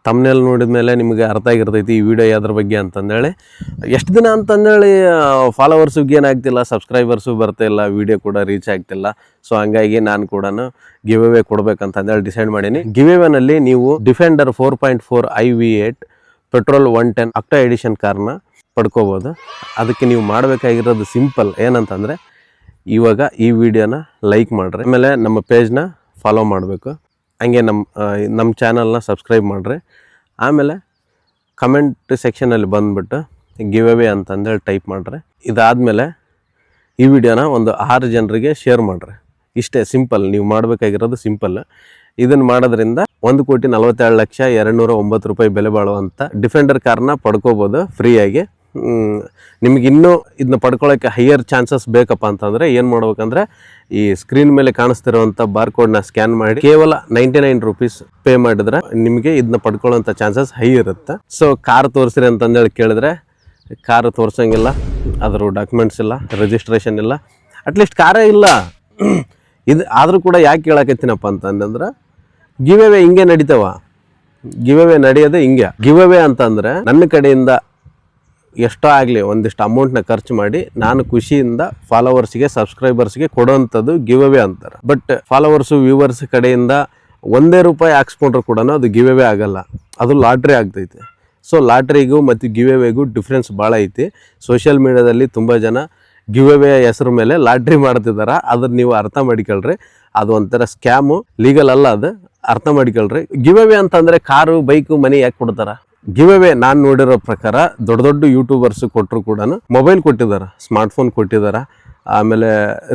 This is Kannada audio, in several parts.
ತಮ್ನೇಲ್ ನೋಡಿದ ಮೇಲೆ ನಿಮಗೆ ಅರ್ಥ ಆಗಿರ್ತೈತಿ ಈ ವಿಡಿಯೋ ಯಾವ್ದ್ರ ಬಗ್ಗೆ ಅಂತಂದೇಳಿ. ಎಷ್ಟು ದಿನ ಅಂತಂದೇಳಿ ಫಾಲೋವರ್ಸಿಗೆ ಏನಾಗ್ತಿಲ್ಲ, ಸಬ್ಸ್ಕ್ರೈಬರ್ಸು ಬರ್ತಾಯಿಲ್ಲ, ವಿಡಿಯೋ ಕೂಡ ರೀಚ್ ಆಗ್ತಿಲ್ಲ. ಸೊ ಹಂಗಾಗಿ ನಾನು ಕೂಡ ಗಿವ್ ಅವೇ ಕೊಡ್ಬೇಕಂತಂದೇಳಿ ಡಿಸೈಡ್ ಮಾಡೀನಿ. ಗಿವ್ ಅವೇನಲ್ಲಿ ನೀವು ಡಿಫೆಂಡರ್ 4.4 i-V8 ಪೆಟ್ರೋಲ್ 110 ಅಕ್ಟಾ ಎಡಿಷನ್ ಕಾರ್ನ ಪಡ್ಕೋಬೋದು. ಅದಕ್ಕೆ ನೀವು ಮಾಡಬೇಕಾಗಿರೋದು ಸಿಂಪಲ್ ಏನಂತಂದರೆ, ಇವಾಗ ಈ ವಿಡಿಯೋನ ಲೈಕ್ ಮಾಡಿರಿ, ಆಮೇಲೆ ನಮ್ಮ ಪೇಜ್ನ ಫಾಲೋ ಮಾಡಬೇಕು, ಹಂಗೆ ನಮ್ಮ ಚಾನಲ್ನ ಸಬ್ಸ್ಕ್ರೈಬ್ ಮಾಡಿರಿ, ಆಮೇಲೆ ಕಮೆಂಟ್ ಸೆಕ್ಷನಲ್ಲಿ ಬಂದುಬಿಟ್ಟು ಗಿವ್ ಅವೇ ಅಂತಂದೇಳಿ ಟೈಪ್ ಮಾಡಿರಿ. ಇದಾದಮೇಲೆ ಈ ವಿಡಿಯೋನ ಒಂದು 6 ಜನರಿಗೆ ಶೇರ್ ಮಾಡಿರಿ. ಇಷ್ಟೇ ಸಿಂಪಲ್, ನೀವು ಮಾಡಬೇಕಾಗಿರೋದು ಸಿಂಪಲ್. ಇದನ್ನು ಮಾಡೋದ್ರಿಂದ 1,47,209 ರೂಪಾಯಿ ಬೆಲೆ ಬಾಳುವಂಥ ಡಿಫೆಂಡರ್ ಕಾರ್ನ ಪಡ್ಕೋಬೋದು ಫ್ರೀಯಾಗಿ. ನಿಮ್ಗೆ ಇನ್ನೂ ಇದನ್ನ ಪಡ್ಕೊಳ್ಳೋಕ್ಕೆ ಹೈಯರ್ ಚಾನ್ಸಸ್ ಬೇಕಪ್ಪ ಅಂತಂದರೆ ಏನು ಮಾಡ್ಬೇಕಂದ್ರೆ, ಈ ಸ್ಕ್ರೀನ್ ಮೇಲೆ ಕಾಣಿಸ್ತಿರೋವಂಥ ಬಾರ್ಕೋಡ್ನ ಸ್ಕ್ಯಾನ್ ಮಾಡಿ ಕೇವಲ 99 ರೂಪೀಸ್ ಪೇ ಮಾಡಿದ್ರೆ ನಿಮಗೆ ಇದನ್ನ ಪಡ್ಕೊಳ್ಳೋಂಥ ಚಾನ್ಸಸ್ ಹೈ ಇರುತ್ತೆ. ಸೊ ಕಾರ್ ತೋರಿಸ್ರಿ ಅಂತಂದೇಳಿ ಕೇಳಿದ್ರೆ ಕಾರು ತೋರ್ಸೋಂಗಿಲ್ಲ, ಅದ್ರ ಡಾಕ್ಯುಮೆಂಟ್ಸ್ ಇಲ್ಲ, ರಿಜಿಸ್ಟ್ರೇಷನ್ ಇಲ್ಲ, ಅಟ್ಲೀಸ್ಟ್ ಕಾರೇ ಇಲ್ಲ. ಇದು ಆದರೂ ಕೂಡ ಯಾಕೆ ಕೇಳಕತ್ತೀನಪ್ಪ ಅಂತಂದ್ರೆ, ಗಿವ್ ಅವೇ ಹಿಂಗೆ ನಡೀತಾವ. ಗಿವ್ ಅವೇ ನಡೆಯೋದೇ ಹಿಂಗೆ. ಗಿವ್ ಅವೇ ಅಂತಂದರೆ ನನ್ನ ಕಡೆಯಿಂದ ಎಷ್ಟೋ ಆಗಲಿ ಒಂದಿಷ್ಟು ಅಮೌಂಟ್ನ ಖರ್ಚು ಮಾಡಿ ನಾನು ಖುಷಿಯಿಂದ ಫಾಲೋವರ್ಸ್ಗೆ, ಸಬ್ಸ್ಕ್ರೈಬರ್ಸ್ಗೆ ಕೊಡೋವಂಥದ್ದು ಗಿವ್ ಅವೇ ಅಂತಾರೆ. ಬಟ್ ಫಾಲೋವರ್ಸು, ವ್ಯೂವರ್ಸ್ ಕಡೆಯಿಂದ ₹1 ಹಾಕ್ಸ್ಕೊಂಡ್ರು ಕೂಡ ಅದು ಗಿವ್ ಅವೇ ಆಗಲ್ಲ, ಅದು ಲಾಟ್ರಿ ಆಗ್ತೈತೆ. ಸೊ ಲಾಟ್ರಿಗೂ ಮತ್ತು ಗಿವ್ ಅವೇಗೂ ಡಿಫ್ರೆನ್ಸ್ ಭಾಳ ಐತಿ. ಸೋಷಿಯಲ್ ಮೀಡಿಯಾದಲ್ಲಿ ತುಂಬ ಜನ ಗಿವ್ ಅವೇ ಹೆಸರು ಮೇಲೆ ಲಾಟ್ರಿ ಮಾಡ್ತಿದ್ದಾರೆ. ಅದನ್ನು ನೀವು ಅರ್ಥ ಮಾಡಿಕೊಳ್ರಿ, ಅದು ಒಂಥರ ಸ್ಕ್ಯಾಮು, ಲೀಗಲ್ ಅಲ್ಲ, ಅದು ಅರ್ಥ ಮಾಡಿಕೊಳ್ರಿ. ಗಿವ್ ಅವೇ ಅಂತಂದರೆ ಕಾರು, ಬೈಕು, ಮನಿ ಯಾಕೆ ಕೊಡ್ತಾರೆ? ಗಿವ್ ಅವೇ ನಾನು ನೋಡಿರೋ ಪ್ರಕಾರ ದೊಡ್ಡ ದೊಡ್ಡ ಯೂಟ್ಯೂಬರ್ಸ್ ಕೊಟ್ಟರು ಕೂಡ ಮೊಬೈಲ್ ಕೊಟ್ಟಿದ್ದಾರೆ, ಸ್ಮಾರ್ಟ್ಫೋನ್ ಕೊಟ್ಟಿದ್ದಾರೆ. ಆಮೇಲೆ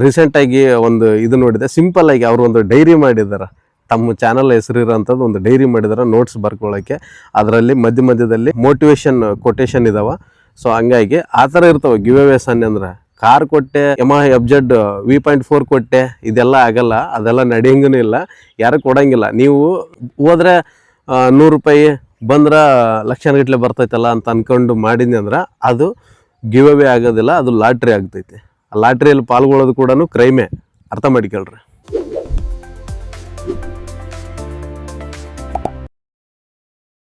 ರೀಸೆಂಟಾಗಿ ಒಂದು ಇದು ನೋಡಿದೆ, ಸಿಂಪಲ್ಲಾಗಿ ಅವರು ಒಂದು ಡೈರಿ ಮಾಡಿದ್ದಾರೆ, ತಮ್ಮ ಚಾನಲ್ ಹೆಸರಿರೋಂಥದ್ದು ಒಂದು ಡೈರಿ ಮಾಡಿದ್ದಾರೆ ನೋಟ್ಸ್ ಬರ್ಕೊಳ್ಳೋಕ್ಕೆ. ಅದರಲ್ಲಿ ಮಧ್ಯದಲ್ಲಿ ಮೋಟಿವೇಶನ್ ಕೊಟೇಶನ್ ಇದಾವೆ. ಸೊ ಹಂಗಾಗಿ ಆ ಥರ ಇರ್ತವೆ ಗಿವ್ ಅವೇಸ್ ಅಂದ್ರೆ. ಕಾರ್ ಕೊಟ್ಟೆ, Yamaha FZ V.4 ಕೊಟ್ಟೆ, ಇದೆಲ್ಲ ಆಗಲ್ಲ, ಅದೆಲ್ಲ ನಡೆಯಂಗೂ ಇಲ್ಲ, ಯಾರು ಕೊಡೋಂಗಿಲ್ಲ. ನೀವು ಹೋದ್ರೆ ₹100 ಬಂದ್ರೆ ಲಕ್ಷಗಟ್ಟಲೆ ಬರ್ತೈತಲ್ಲ ಅಂತ ಅಂದ್ಕೊಂಡು ಮಾಡಿದ್ನಿ ಅಂದ್ರೆ ಅದು ಗಿವ್ ಅವೇ ಆಗೋದಿಲ್ಲ, ಅದು ಲಾಟ್ರಿ ಆಗ್ತೈತಿ. ಆ ಲಾಟ್ರಿಯಲ್ಲಿ ಪಾಲ್ಗೊಳ್ಳೋದು ಕೂಡ ಕ್ರೈಮೇ, ಅರ್ಥ ಮಾಡಿಕೊಳ್ರಿ.